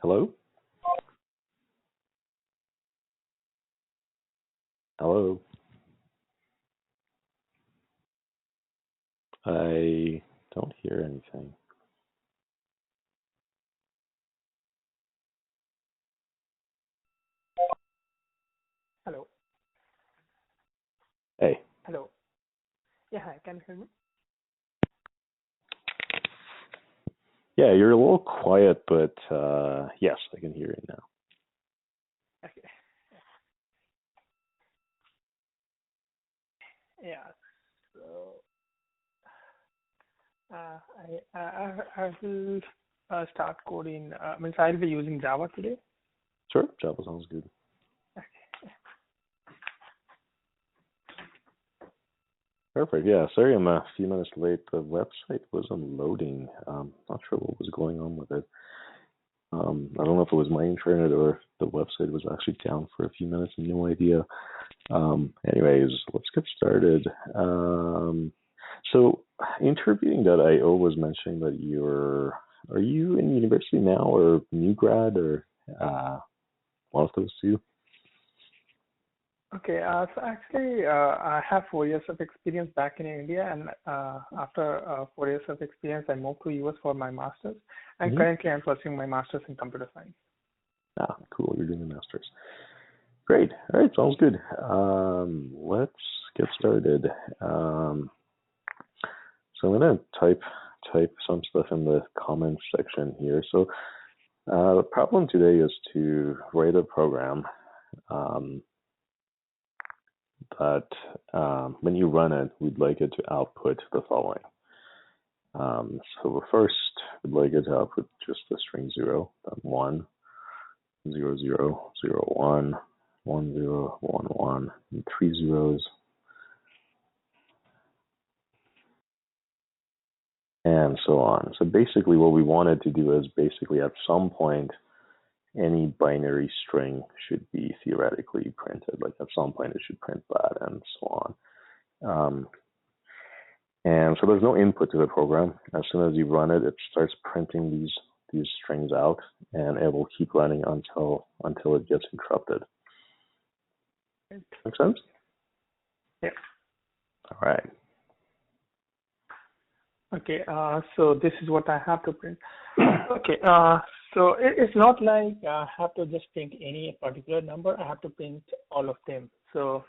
Hello? Hello? I don't hear anything. Hello. Hey. Hello. Yeah, hi. Can you hear me? Yeah, you're a little quiet, but yes, I can hear you now. Okay. Yeah. So, I will start coding. Means I'll be using Java today. Sure, Java sounds good. Okay. Perfect. Yeah, sorry I'm a few minutes late. The website wasn't loading. Not sure what was going on with it. I don't know if it was my internet or the website was actually down for a few minutes. No idea. Anyways, let's get started. So interviewing.io was mentioning that are you in university now or new grad or one of those two? Okay. So actually, I have 4 years of experience back in India, and after 4 years of experience, I moved to US for my master's, and Mm-hmm. currently I'm pursuing my master's in computer science. Cool. You're doing a master's. Great. All right. Sounds good. Let's get started. So I'm gonna type some stuff in the comments section here. So the problem today is to write a program um, that when you run it, we'd like it to output the following. So first, we'd like it to output just the string 0, then 1, 0, 0, 0, 1, 1, 0, 1, 1, and 3 zeros, and so on. So basically what we wanted to do is basically at some point, any binary string should be theoretically printed. Like at some point it should print that and so on. And so there's no input to the program. As soon as you run it, it starts printing these strings out, and it will keep running until it gets interrupted. Make sense? Yeah. All right. Okay. So this is what I have to print. Okay. So it's not like I have to just print any particular number. I have to print all of them. So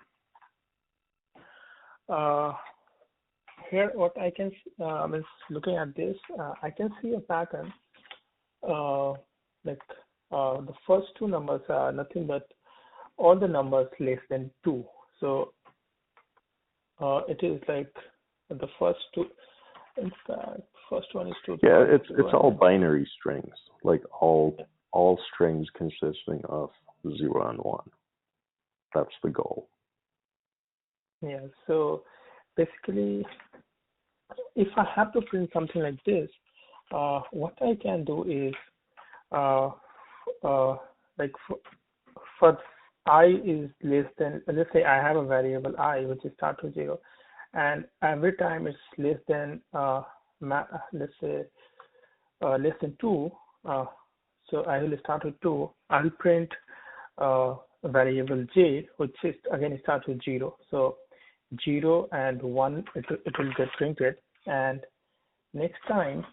here, what I can is looking at this, I can see a pattern. Like the first two numbers are nothing but all the numbers less than 2. So it is like the first two. In fact, first one is 2. Yeah, it's all binary strings, like all strings consisting of 0 and 1. That's the goal. Yeah. So basically, if I have to print something like this, what I can do is uh, like for I is less than, let's say I have a variable I which is start with 0, and every time it's less than let's say less than 2, so I will start with 2. I will print a variable j, which is again it starts with 0. So 0 and 1 it will get printed, and next time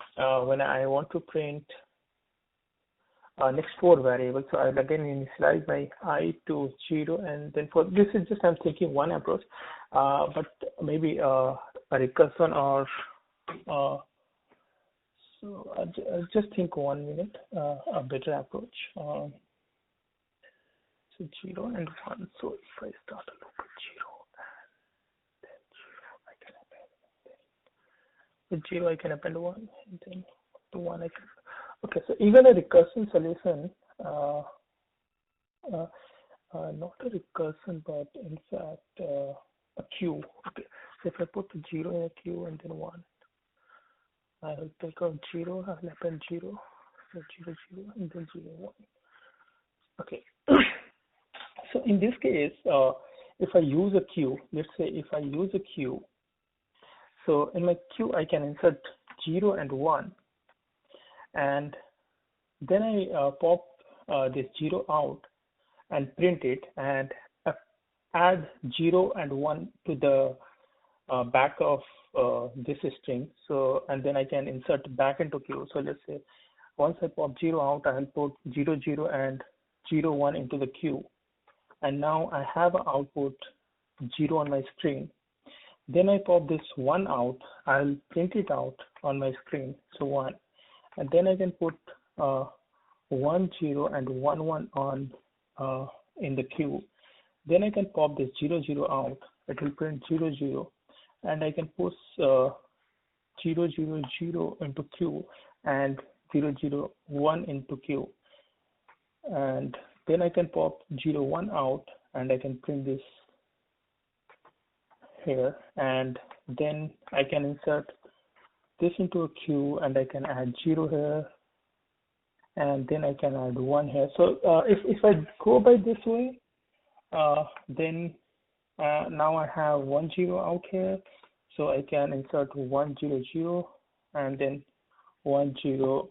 when I want to print next 4 variables, so I'll again initialize my I to 0, and then for this is just I'm taking one approach, but maybe a recursion or so I'll just think 1 minute, a better approach. So 0 and 1. So if I start a loop with 0 and then 0, I can append. With 0, I can append 1, and then to 1 I can. Okay, so even a recursion solution, not a recursion, but in fact a queue. Okay, so if I put 0 in a queue and then 1, I will take out 0, I will append 0, so 0, 0, and then 0, 1. Okay. So in this case, if I use a queue, let's say if I use a queue, so in my queue I can insert 0 and 1, and Then I pop this 0 out and print it, and add 0 and 1 to the back of this string. So, and then I can insert back into queue. So let's say once I pop 0 out, I'll put 0 0 and 0 1 into the queue. And now I have an output 0 on my screen. Then I pop this 1 out, I'll print it out on my screen, so 1. And then I can put 1 0 and 1 1 on in the queue. Then I can pop this 0 0 out, it will print 0 0. And I can push 0 0 0 into queue and 0 0 1 into queue. And then I can pop 0 1 out, and I can print this here, and then I can insert this into a queue, and I can add 0 here, and then I can add 1 here. So if I go by this way, then now I have 1 0 out here, so I can insert 1 0 0 and then 1 0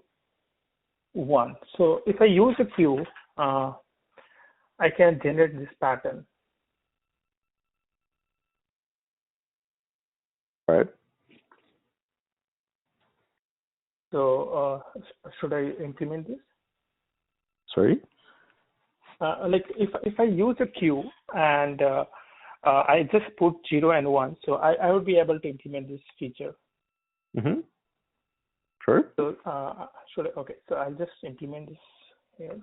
1. So if I use a queue, I can generate this pattern. Right. So should I implement this? Sorry? Like if I use a queue and I just put 0 and 1, so I would be able to implement this feature. Mm-hmm. Sure. So should I? Okay, so I'll just implement this here.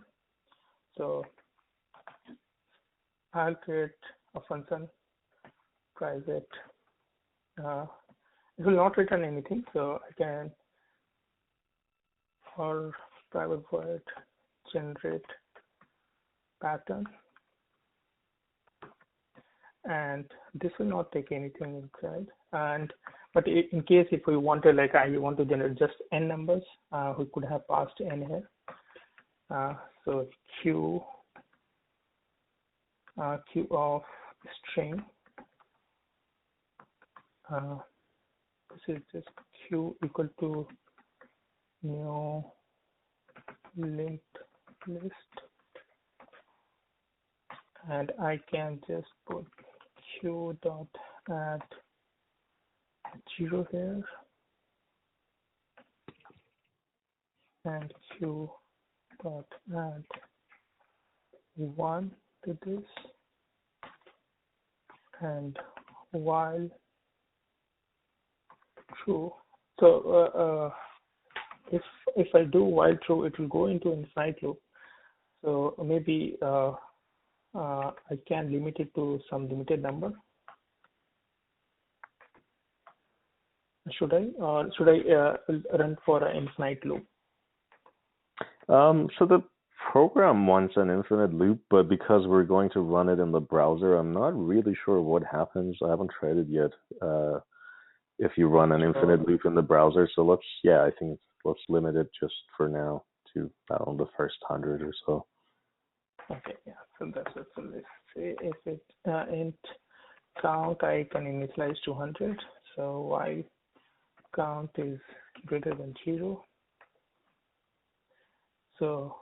So I'll create a function, private. It will not return anything, so I can for private void generate pattern, and this will not take anything inside. And but in case if we wanted, like I want to generate just n numbers, we could have passed n here. So q of string. This is just q equal to new linked list, and I can just put q dot add 0 here and q dot add 1 to this, and while true. So if I do while true, it will go into infinite loop. So maybe I can limit it to some limited number. Should I, or should I run for an infinite loop? So the program wants an infinite loop, but because we're going to run it in the browser, I'm not really sure what happens. I haven't tried it yet. If you run an infinite loop in the browser, so I think let's limit it just for now to the first 100 or so. Okay, yeah. So that's it. So let's say if it int count, I can initialize to 100. So while count is greater than 0, so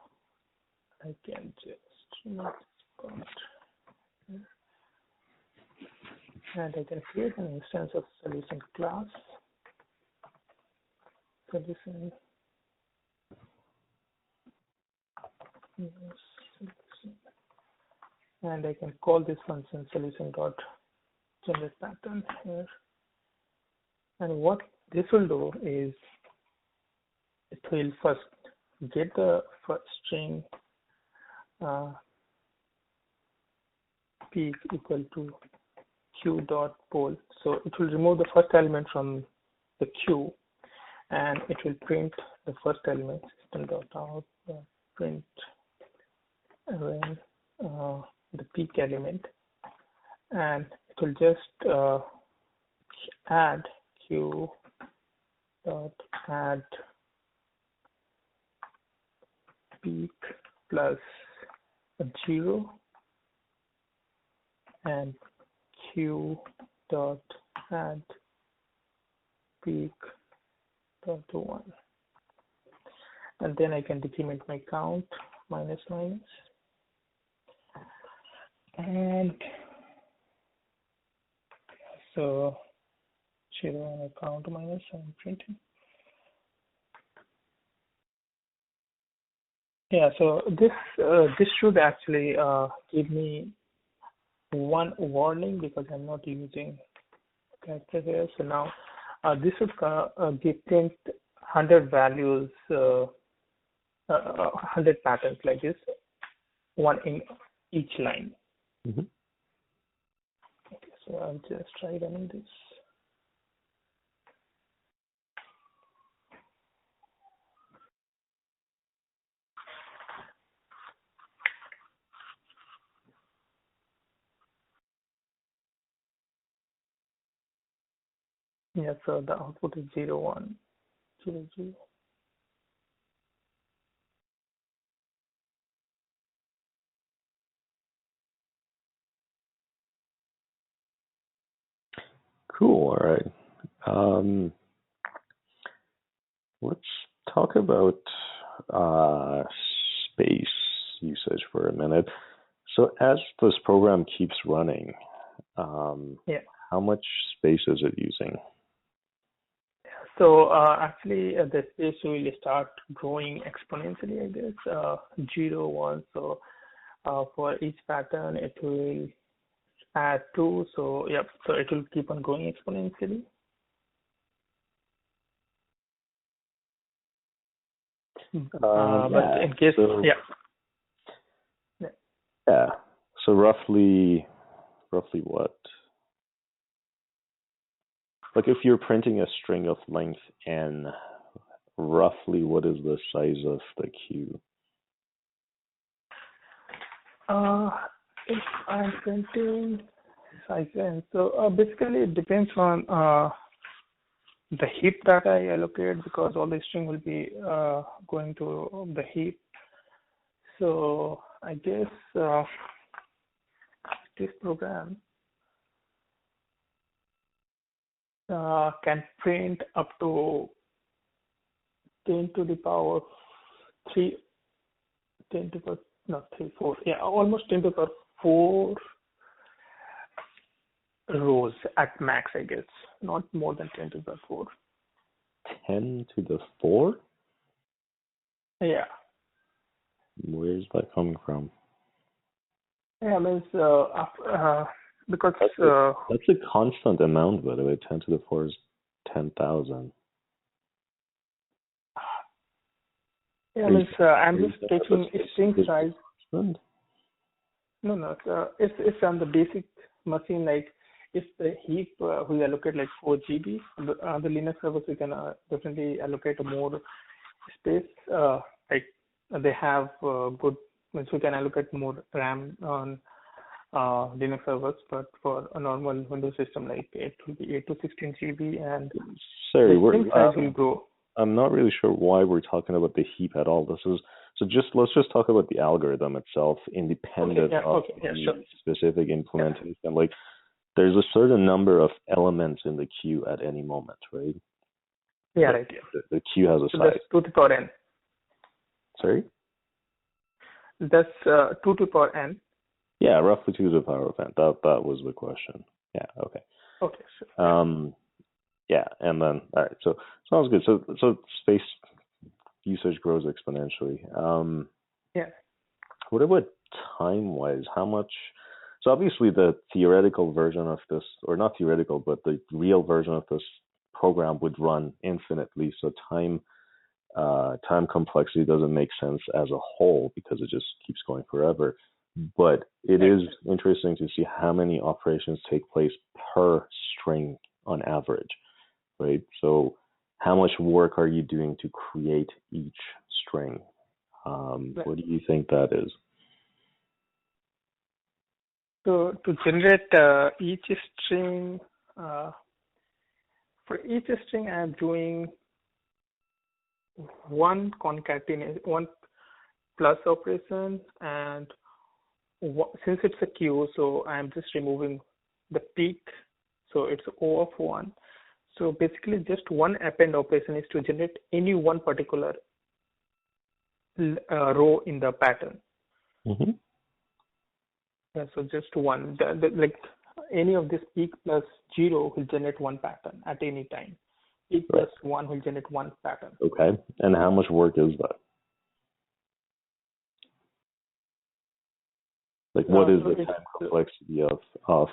I can just not count, and I can create an instance of solution class. Solution. And I can call this function solution dot generate pattern here. And what this will do is it will first get the first string peak equal to q dot poll. So it will remove the first element from the queue, and it will print the first element, system dot out print when the peak element, and it will just add q dot add peak plus a 0 and q dot add peak dot 1. and then I can decrement my count minus minus, and so 0 and I count minus, I'm printing. Yeah, so this should actually give me one warning because I'm not using character here. So now this would give print 100 values, 100 patterns like this, one in each line. Mm-hmm. Okay, so I'll just try running this. Yeah, so the output is 0, 1, 0, 0. Cool. All right. Let's talk about space usage for a minute. So as this program keeps running, how much space is it using? So actually, the space will start growing exponentially, I guess, 0, 1. So for each pattern, it will add 2. So yep, so it will keep on growing exponentially. But in case, so, yeah. So roughly what? Like if you're printing a string of length n, roughly what is the size of the queue? If I'm printing size n, so basically it depends on the heap that I allocate because all the string will be going to the heap. So I guess this program can print up to 10 to the power 3, 10 to the power, not 3, 4, yeah, almost 10 to the power 4 rows at max, I guess, not more than 10 to the power 4. 10 to the 4? Yeah. Where's that coming from? Yeah, means because that's a constant amount, by the way. 10 to the 4 is 10,000. Yeah, means I'm just taking string size. No, it's on the basic machine. Like if the heap we allocate like 4 GB, the Linux servers we can definitely allocate more space. Like they have good, means we can allocate more RAM on Linux servers, but for a normal Windows system, like it will be 8 to 16 GB, and sorry, the string size will grow. I'm not really sure why we're talking about the heap at all. Let's just talk about the algorithm itself, independent of the specific implementation. Like, there's a certain number of elements in the queue at any moment, right? Yeah, right. Yeah. The queue has a size. That's 2 to the power n. Sorry? That's 2 to the power n. Yeah, roughly 2 to the power of n. That was the question. Yeah. Okay. Okay. Sure. Yeah, and then all right. So sounds good. So space usage grows exponentially. Yeah. What about time-wise? How much? So obviously the theoretical version of this, or not theoretical, but the real version of this program would run infinitely. So time complexity doesn't make sense as a whole because it just keeps going forever. But it is interesting to see how many operations take place per string on average, right? So how much work are you doing to create each string? What do you think that is? So to generate each string, for each string I'm doing one concatenation, one plus operation, and since it's a queue, so I'm just removing the peak, so it's O of 1. So basically just one append operation is to generate any one particular row in the pattern. Mm-hmm. Yeah, so just one. Like any of this peak plus 0 will generate one pattern at any time. Peak Right. plus 1 will generate one pattern. Okay. And how much work is that? Like, what is So the time complexity of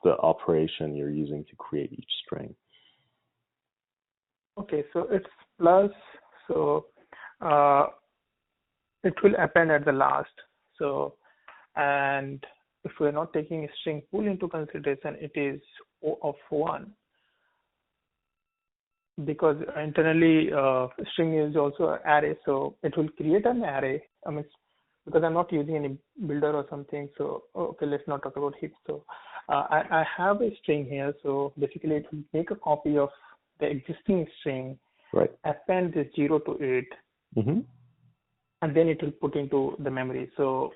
the operation you're using to create each string? okay, so it's plus, so it will append at the last. So, and if we're not taking a string pool into consideration, it is O of 1, because internally string is also an array, so it will create an array. I mean, because I'm not using any builder or something, so okay, let's not talk about heaps. So I have a string here, so basically it will make a copy of the existing string, Right. append this 0 to it, Mm-hmm. and then it will put into the memory. So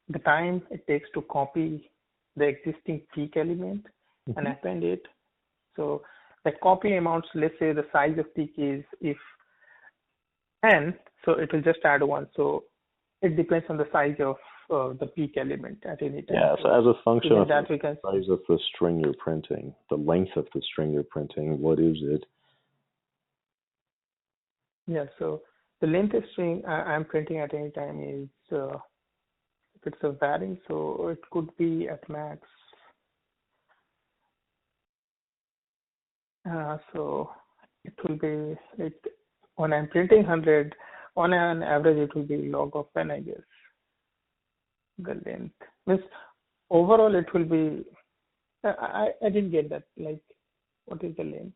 the time it takes to copy the existing peak element Mm-hmm. and append it. So the copy amounts, let's say the size of peak is if n, so it will just add 1. So it depends on the size of the peak element at any time. Yeah, so as a function of that the size of the string you're printing, the length of the string you're printing, what is it? Yeah, so the length of string I'm printing at any time is, if it's a varying, so it could be at max. So it will be, when I'm printing 100, on an average, it will be log of n, I guess. The length means overall it will be. I didn't get that. Like, what is the length?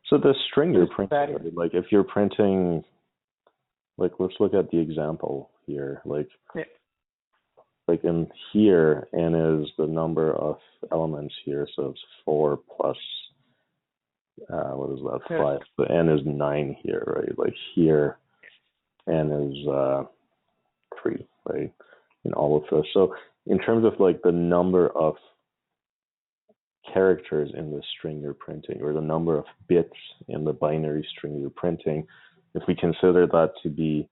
So the string you're It's printing, varying. right? Like if you're printing, like let's look at the example here. Yeah. Like in here, n is the number of elements here, so it's 4 plus what is that, 5? So n is 9 here, right? Like here, n is 3, right? In all of this. So in terms of like the number of characters in the string you're printing, or the number of bits in the binary string you're printing, if we consider that to be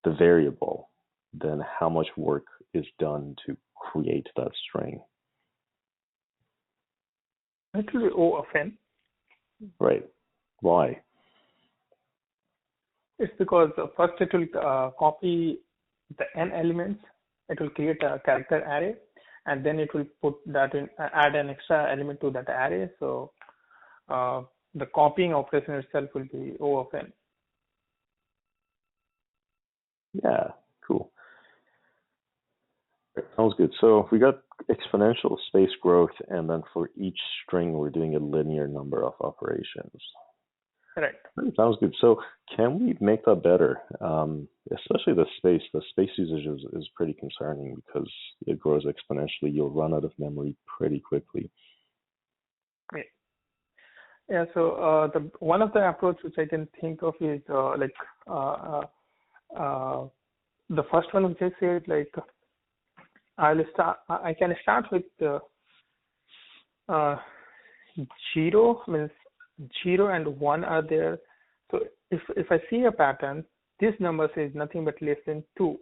the variable, then how much work is done to create that string? It will be O of n. Right. Why? It's because first it will copy the n elements. It will create a character array, and then it will put that in, add an extra element to that array. So the copying operation itself will be O of n. Yeah, cool. Sounds good. So we got exponential space growth, and then for each string, we're doing a linear number of operations. Right. Sounds good. So can we make that better? Especially the space. The space usage is pretty concerning because it grows exponentially. You'll run out of memory pretty quickly. Yeah. Yeah. So the one of the approach which I can think of is the first one which I said, like I can start with 0, means 0 and 1 are there. So if I see a pattern, this number is nothing but less than 2.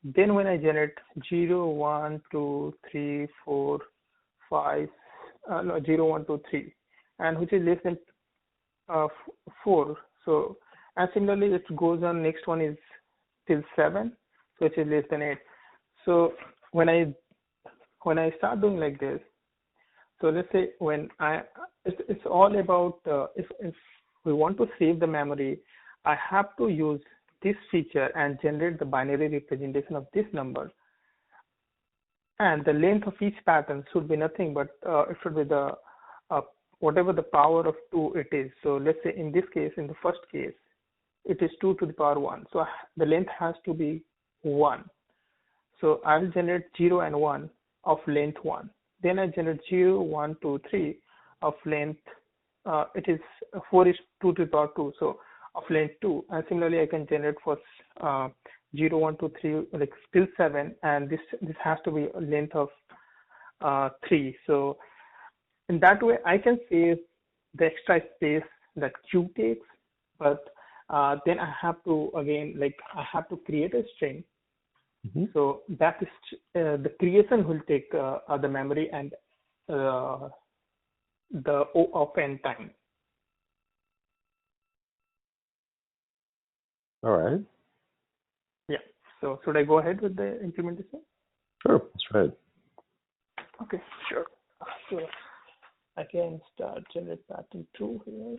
Then when I generate 0, 1, 2, 3, 4, 5, 0, 1, 2, 3, and which is less than 4. So, and similarly it goes on, next one is till 7, so which is less than 8. So when I start doing like this, so let's say it's all about if we want to save the memory, I have to use this feature and generate the binary representation of this number, and the length of each pattern should be nothing but it should be the whatever the power of 2 it is. So let's say in this case, in the first case, it is 2 to the power 1. So the length has to be 1. So I will generate 0 and 1 of length 1. Then I generate 0, 1, 2, 3 of length. It is 4 is 2 to the power 2. So of length 2. And similarly, I can generate for 0, 1, 2, 3, like still 7. And this has to be a length of 3. So in that way, I can save the extra space that Q takes, but then I have to again, like, I have to create a string. Mm-hmm. So that is the creation will take the memory and the O of n time. All right. Yeah. So should I go ahead with the implementation? Sure. That's right. Okay, sure. So I can start generate pattern 2 here.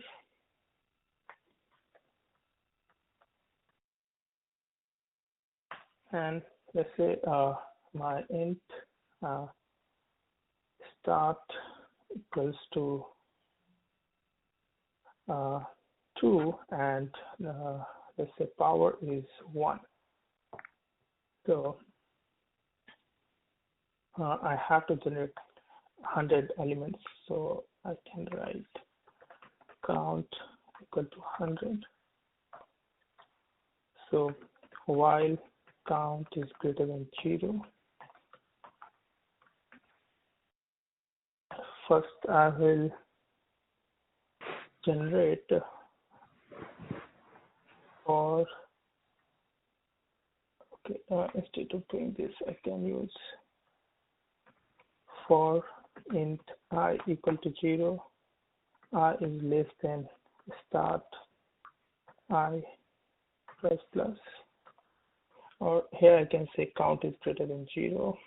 And let's say my int start equals to 2, and let's say power is 1. So I have to generate 100 elements. So I can write count equal to 100. So while count is greater than 0, first I will generate for, okay, instead of doing this, I can use for int I equal to 0, I is less than start I plus plus, or here I can say count is greater than 0,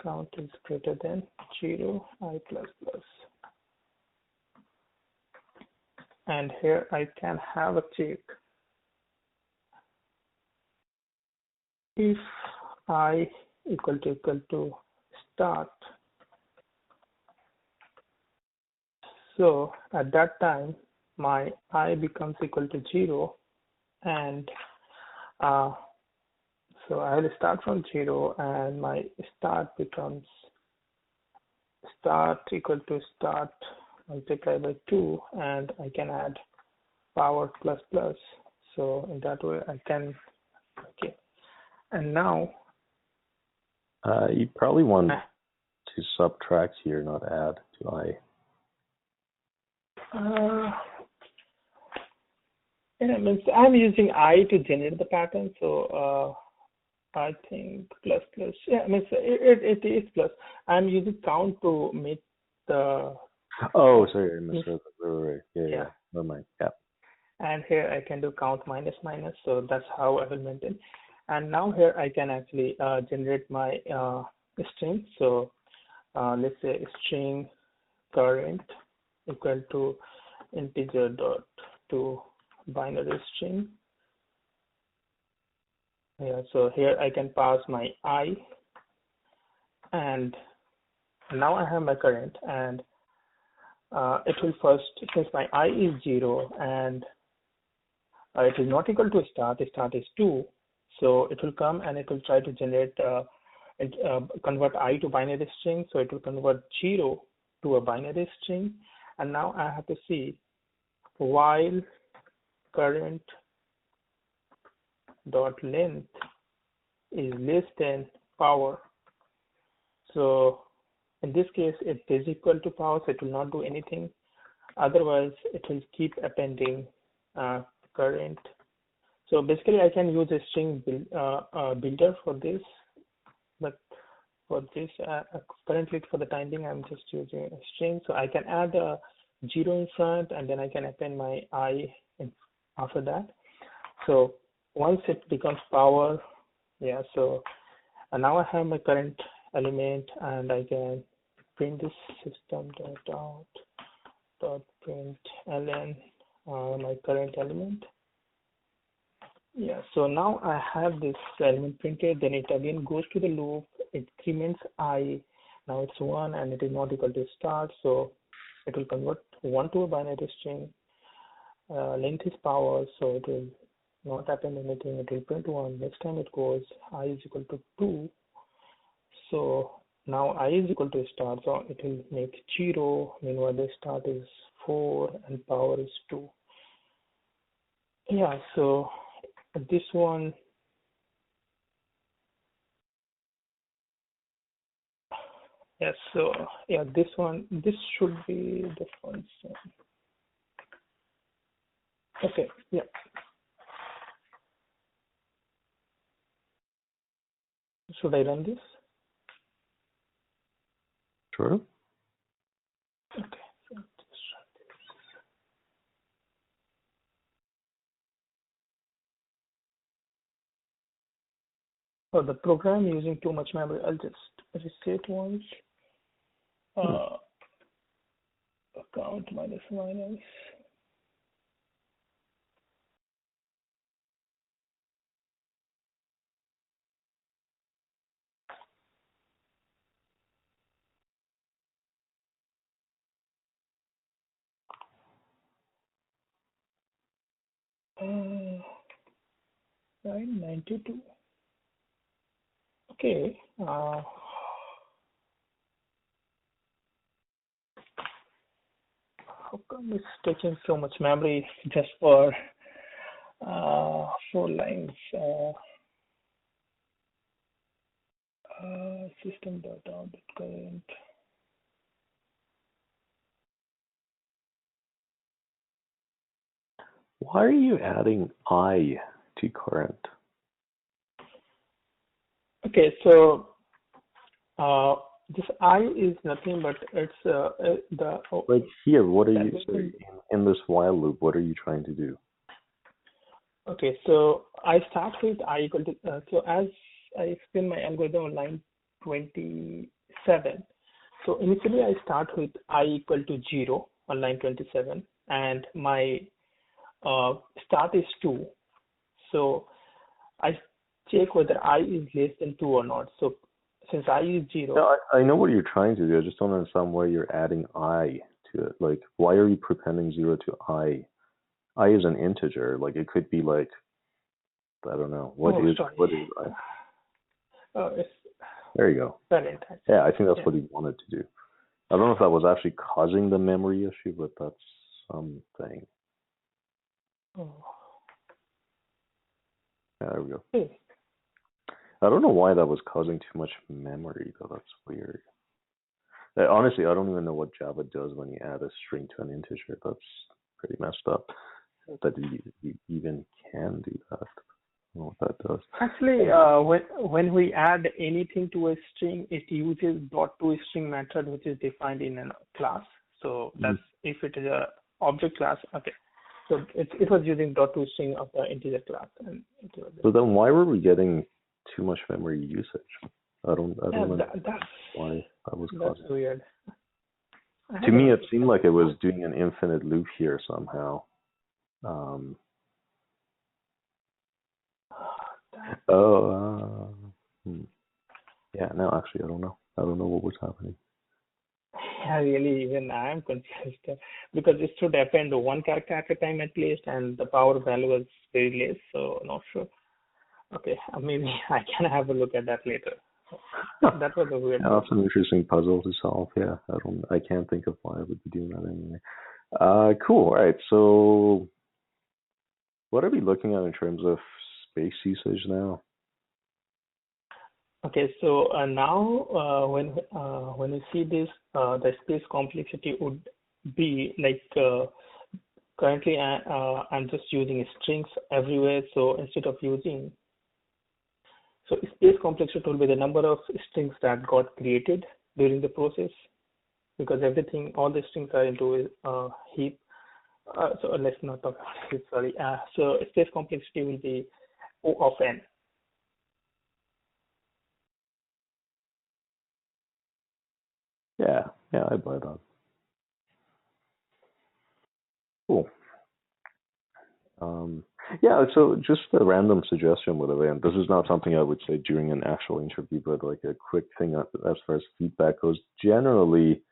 count is greater than 0, I plus plus. And here I can have a check if I equal to start. So at that time my I becomes equal to 0, and so I will start from 0, and my start becomes start equal to start multiplied by 2, and I can add power plus plus. So in that way I can, okay. And now You probably want to subtract here, not add to I. yeah, means I'm using I to generate the pattern, so I think plus plus. Yeah, means it is plus. I'm using count to make the. Oh, sorry, I misread that. Right. Yeah. Never mind. Yeah. And here I can do count minus minus, so that's how I will maintain. And now here I can actually generate my string. So let's say string current equal to integer dot to binary string. Yeah, so here I can pass my I, and now I have my current, and it will first, since my I is 0 and it is not equal to start is 2, so it will come and it will try to generate convert I to binary string. So it will convert 0 to a binary string, and now I have to see while current dot length is less than power. So in this case it is equal to power, so it will not do anything. Otherwise it will keep appending current. So basically I can use a string builder for this, but for this currently for the time being I'm just using a string. So I can add a 0 in front, and then I can append my I after that. So once it becomes power, yeah, so now I have my current element, and I can print this system dot print ln my current element. Yeah, so now I have this element printed, then it again goes to the loop, it increments I, now it's 1 and it is not equal to start, so it will convert 1 to a binary string. Length is power, so it will not happen anything, it will print 1. Next time it goes I is equal to 2, so now I is equal to start, so it will make 0, meanwhile the start is 4 and power is 2. Yeah, so this one, yes, so yeah, this should be the function. Okay. Yeah. Should I run this? Sure. Okay. So just run this. Oh, the program using too much memory. I'll just reset once. Uh, account minus minus. Uh, 992. Okay. How come it's taking so much memory just for 4 lines? System data, current. Why are you adding I to current? Okay, so this I is nothing but it's the Like here, what are you saying in this while loop? What are you trying to do? okay, so I start with I equal to so as I explain my algorithm on line 27. So initially I start with I equal to 0 on line 27, and my start is 2. So I check whether I is less than 2 or not. So since I is 0. No, I know what you're trying to do. I just don't understand why you're adding I to it. Like, why are you prepending 0 to I? I is an integer. Like, it could be like, I don't know. What is I? It's There you go. parent. Yeah, I think that's what he wanted to do. I don't know if that was actually causing the memory issue, but that's something. Oh. Yeah, there we go. Okay. I don't know why that was causing too much memory, though. That's weird. Honestly, I don't even know what Java does when you add a string to an integer. That's pretty messed up that you even can do that. I don't know what that does. Actually, when we add anything to a string, it uses dot to string method, which is defined in a class. So that's if it is a object class. Okay. So it was using dot to string of the integer class. And so then why were we getting too much memory usage? I don't know why that was causing. That's weird. To me, it seemed like it was doing an infinite loop here somehow. Yeah, no, actually, I don't know. I don't know what was happening. Yeah, really, even I am confused because it should depend on one character at a time at least, and the power value was very less, so not sure. Okay, maybe I can have a look at that later. That was a weird. Yeah, that's an interesting puzzle to solve. Yeah, I can't think of why I would be doing that anyway. Cool. All right. So, what are we looking at in terms of space usage now? Okay, so now when you see this, the space complexity would be like currently I'm just using strings everywhere. So instead of using, so space complexity will be the number of strings that got created during the process, because everything, all the strings are into a heap. So let's not talk about it. Sorry. So space complexity will be O of n. Yeah, I buy that. Cool. Yeah, so just a random suggestion, by the way, and this is not something I would say during an actual interview, but like a quick thing as far as feedback goes. Generally,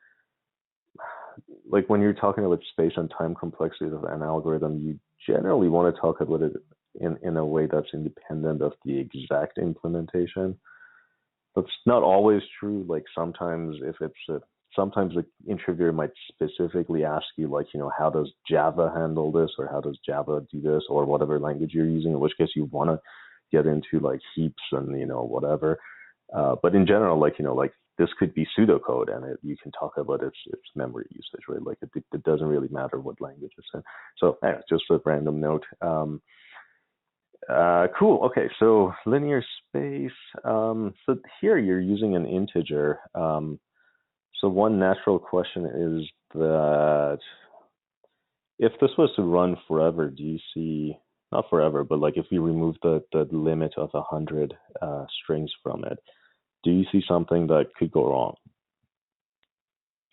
like when you're talking about space and time complexities of an algorithm, you generally want to talk about it in a way that's independent of the exact implementation. That's not always true. Like sometimes sometimes the interviewer might specifically ask you, like, how does Java handle this, or how does Java do this, or whatever language you're using, in which case you want to get into like heaps and, whatever. But in general, like, this could be pseudocode, and you can talk about its memory usage, right? Like it doesn't really matter what language it's in. So anyway, just a random note. Cool. Okay, so linear space. So here you're using an integer. So one natural question is that if this was to run forever, do you see, not forever, but like if we remove the limit of 100 strings from it, do you see something that could go wrong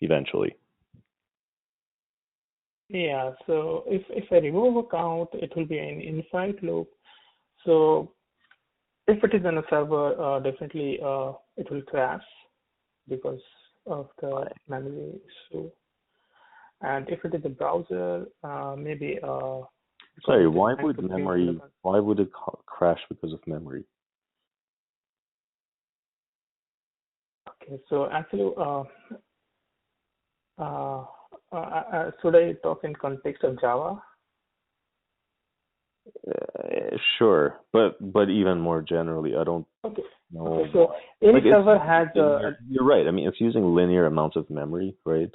eventually? Yeah, so if I remove a count, it will be an infinite loop. So if it is on a server, definitely it will crash because of the memory issue. And if it is a browser, maybe Sorry, why would it crash because of memory? Okay, so actually, should I talk in context of Java? Sure, but even more generally, I don't know. Okay, so any server has you're right. I mean, it's using linear amounts of memory, right?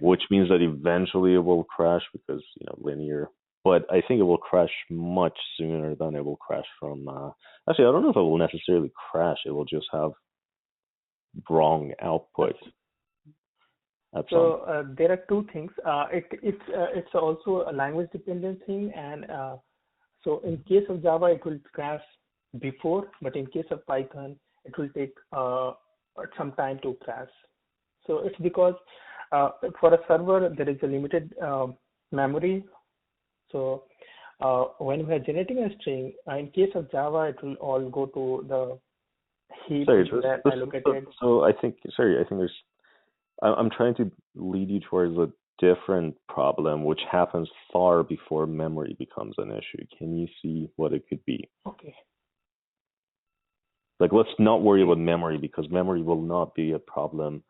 Which means that eventually it will crash because linear. But I think it will crash much sooner than it will crash from. Actually, I don't know if it will necessarily crash. It will just have wrong output. So there are two things. It's also a language dependent thing, and so in case of Java it will crash before, but in case of Python it will take some time to crash. So it's because for a server there is a limited memory. So when we are generating a string, in case of Java it will all go to the heap allocated. So I think there's. I'm trying to lead you towards a different problem, which happens far before memory becomes an issue. Can you see what it could be? Okay. Like, let's not worry about memory because memory will not be a problem.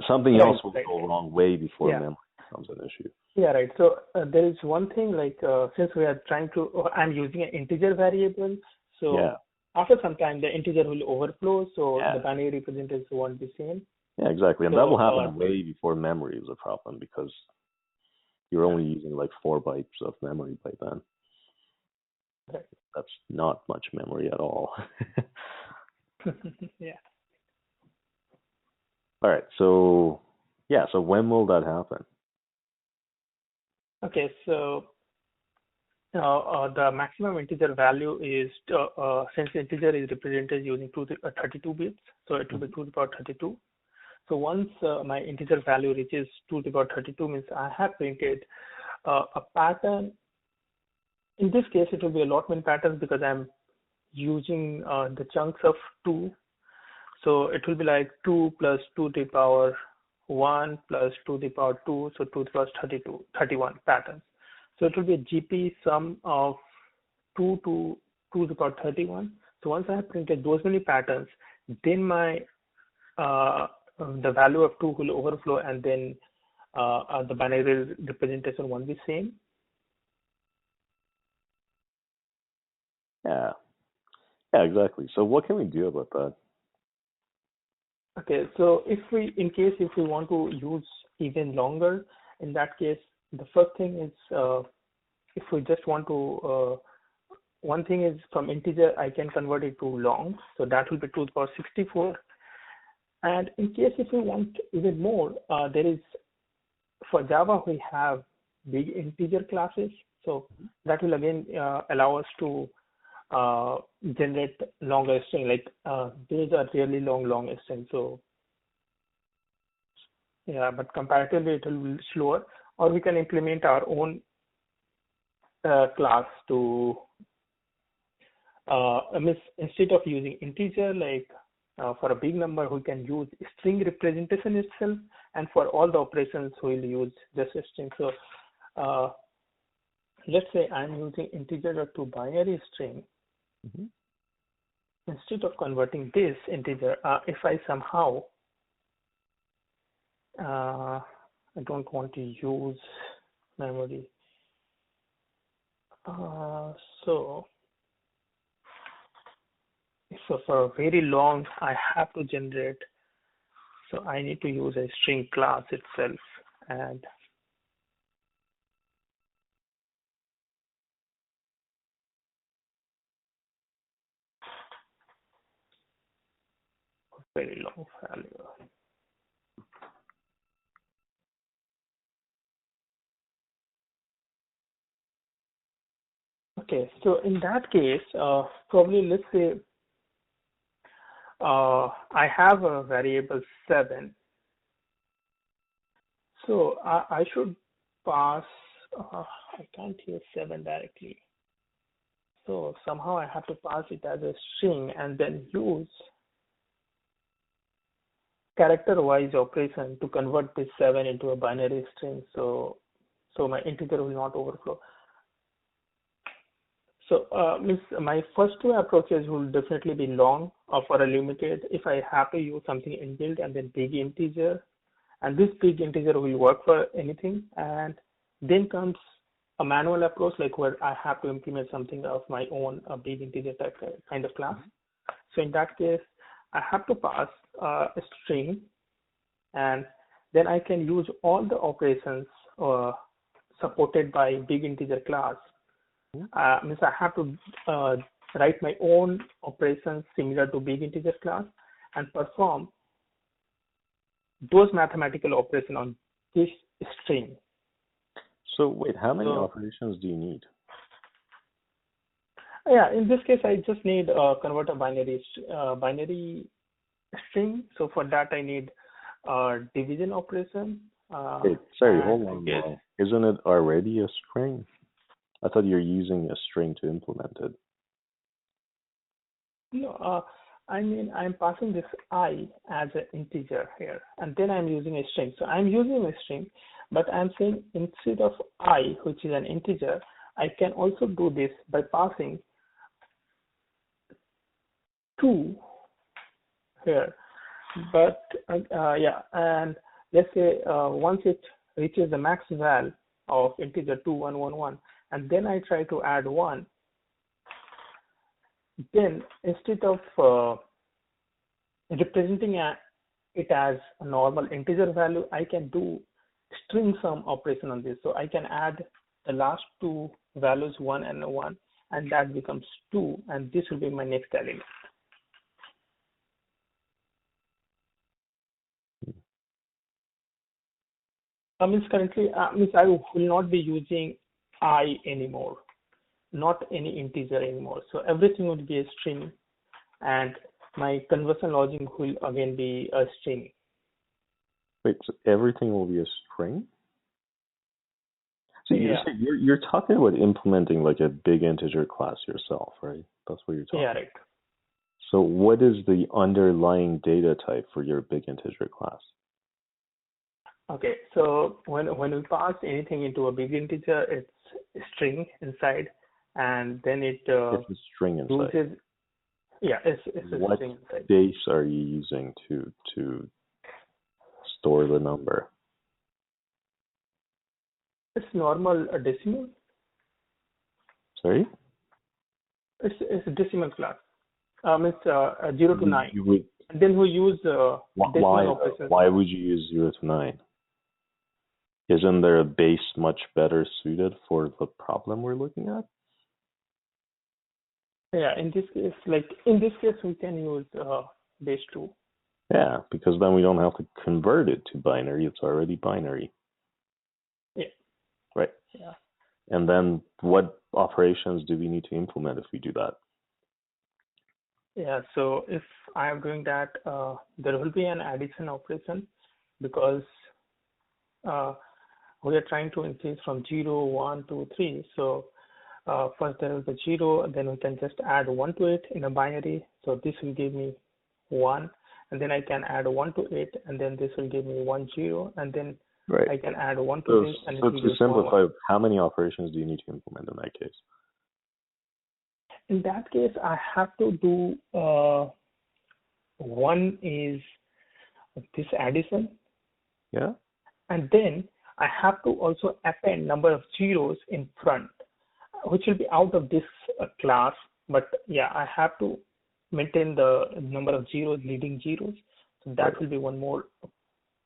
Something else will go wrong way before memory becomes an issue. Yeah, right. So there is one thing like since we are trying to, I'm using an integer variable. So after some time, the integer will overflow. So the binary representatives won't be same. Yeah, exactly. And that will happen way before memory is a problem because you're only using like 4 bytes of memory by then. Right. That's not much memory at all. Yeah. All right. So, so when will that happen? Okay. So the maximum integer value is, since integer is represented using 32 bits, so it will be 2 to the power 32. So once my integer value reaches 2 to the power 32 means I have printed a pattern. In this case, it will be allotment patterns because I'm using the chunks of 2. So it will be like 2 plus 2 to the power 1 plus 2 to the power 2, so 2 to the power 31 patterns. So it will be a GP sum of 2 to 2 to the power 31. So once I have printed those many patterns, then my the value of 2 will overflow, and then the binary representation won't be same. Yeah, exactly. So what can we do about that? Okay, so if we want to use even longer, in that case, the first thing is if we just want to, one thing is from integer, I can convert it to long. So that will be 2 to the power 64. And in case if we want even more, there is, for Java, we have big integer classes. So that will again allow us to generate longer string, like these are really long string. So yeah, but comparatively it will be slower, or we can implement our own class to instead of using integer, like for a big number we can use string representation itself, and for all the operations we'll use just a string. So let's say I'm using integer to binary string. Mm-hmm. Instead of converting this integer, if I somehow I don't want to use memory, so if So for very long, I have to generate. So I need to use a string class itself, and very long value. Okay, so in that case, probably let's say I have a variable 7. So I should pass, I can't use 7 directly. So somehow I have to pass it as a string and then use character-wise operation to convert this 7 into a binary string. So my integer will not overflow. So means my first two approaches will definitely be long or for a limited. If I have to use something inbuilt and then big integer, and this big integer will work for anything. And then comes a manual approach, like where I have to implement something of my own, a big integer type kind of class. So in that case, I have to pass a string, and then I can use all the operations supported by big integer class. Means I have to write my own operations similar to big integer class and perform those mathematical operations on this string. So wait, how many operations do you need? Yeah, in this case, I just need convert a binary string. So for that, I need division operation. Wait, sorry, hold on. Isn't it already a string? I thought you're using a string to implement it. No, I mean, I'm passing this I as an integer here, and then I'm using a string. So I'm using a string, but I'm saying instead of I, which is an integer, I can also do this by passing 2 here. But yeah, and let's say once it reaches the max val of integer 2111, and then I try to add 1, then instead of representing it as a normal integer value, I can do string sum operation on this. So I can add the last 2 values, 1 and 1, and that becomes 2, and this will be my next element. Means currently, means I will not be using I anymore, not any integer anymore. So everything would be a string, and my conversion logic will again be a string. Wait, so everything will be a string? So you're talking about implementing like a big integer class yourself, right? That's what you're talking about. Yeah, right. So what is the underlying data type for your big integer class? Okay, so when we pass anything into a big integer, it's a string inside, and then it it's a string inside. uses, yeah, it's a what string inside. What base are you using to store the number? It's normal decimal. Sorry? It's a decimal class. It's 0 to 9. And then we use decimal operations. Why would you use 0 to 9? Isn't there a base much better suited for the problem we're looking at? Yeah, in this case, we can use base 2. Yeah, because then we don't have to convert it to binary. It's already binary. Yeah. Right. Yeah. And then what operations do we need to implement if we do that? Yeah, so if I am doing that, there will be an addition operation, because we are trying to increase from 0, 1, 2, 3. So first there is a 0, then we can just add 1 to it in a binary. So this will give me 1, and then I can add 1 to it, and then this will give me 1, 0, and then I can add 1 to this. And so to simplify, how many operations do you need to implement in that case? In that case, I have to do one is this addition. Yeah. And then I have to also append number of zeros in front, which will be out of this class. But yeah, I have to maintain the number of zeros, leading zeros. So that Right. will be one more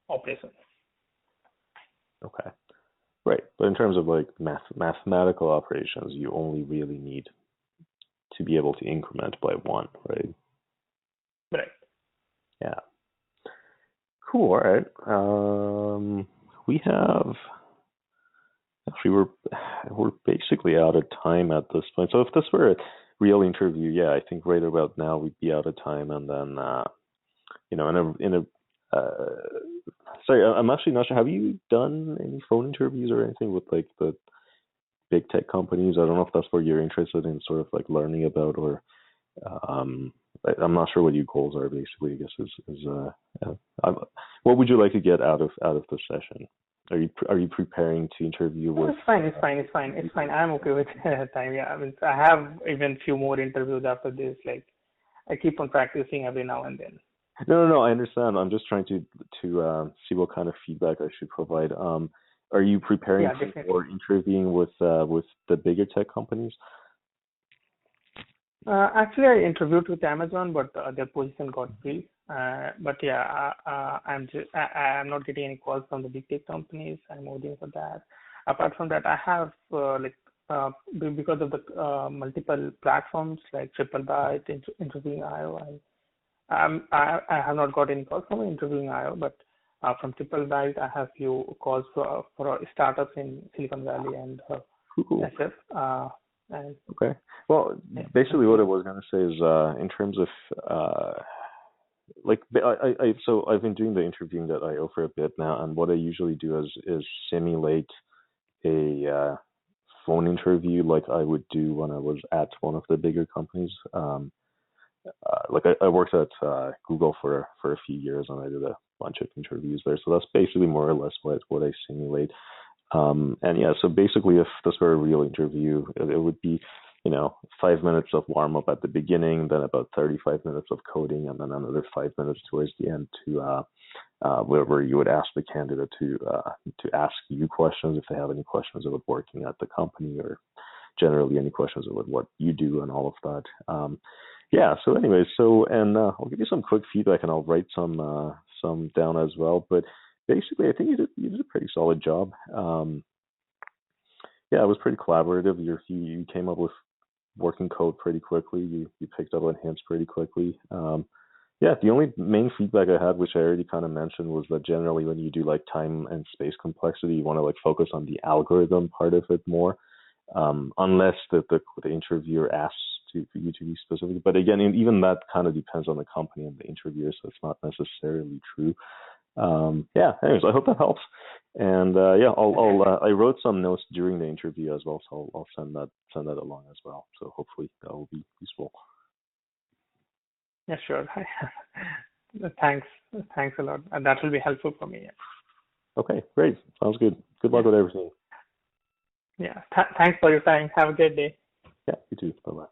operation. Okay. Right. But in terms of like mathematical operations, you only really need to be able to increment by one, right? Right. Yeah. Cool. All right. We have actually we're basically out of time at this point. So if this were a real interview, yeah, I think right about now we'd be out of time, and then uh, sorry, I'm actually not sure. Have you done any phone interviews or anything with like the big tech companies? I don't know if that's what you're interested in, sort of like learning about, or um, I'm not sure what your goals are. Basically, I guess what would you like to get out of the session? Are you preparing to interview No, with? it's fine. It's fine. It's fine. It's fine. I'm okay with time. Yeah. I mean, I have even few more interviews after this. Like I keep on practicing every now and then. No. I understand. I'm just trying to see what kind of feedback I should provide. Are you preparing Yeah, definitely. for interviewing with the bigger tech companies? Actually, I interviewed with Amazon, but their position got filled. But yeah, I'm not getting any calls from the big tech companies. I'm waiting for that. Apart from that, I have because of the multiple platforms like TripleByte, interviewing.io. I have not got any calls from interviewing.io, but from TripleByte, I have few calls for startups in Silicon Valley and Cool. SF. And Okay. Well, yeah, basically, what I was going to say is, in terms of like so I've been doing the interviewing that I for a bit now, and what I usually do is simulate a phone interview like I would do when I was at one of the bigger companies. Like I worked at Google for a few years, and I did a bunch of interviews there. So that's basically more or less what I simulate. And yeah, so basically, if this were a real interview, it would be, 5 minutes of warm up at the beginning, then about 35 minutes of coding, and then another 5 minutes towards the end to where you would ask the candidate to ask you questions if they have any questions about working at the company, or generally any questions about what you do and all of that. Yeah. So anyways, and I'll give you some quick feedback, and I'll write some down as well. But basically, I think you did a pretty solid job. Yeah, it was pretty collaborative. You came up with working code pretty quickly. You picked up on hints pretty quickly. Yeah, the only main feedback I had, which I already kind of mentioned, was that generally when you do like time and space complexity, you want to like focus on the algorithm part of it more, unless the interviewer asks for you to be specific. But again, even that kind of depends on the company and the interviewer, so it's not necessarily true. Yeah. Anyways, I hope that helps. And yeah, I wrote some notes during the interview as well, so I'll send that along as well. So hopefully that will be useful. yeah, sure. Thanks. Thanks a lot. And that will be helpful for me. Okay, great. Sounds good. Good luck Yeah. with everything. Yeah. Thanks for your time. Have a great day. Yeah, you too. Bye bye.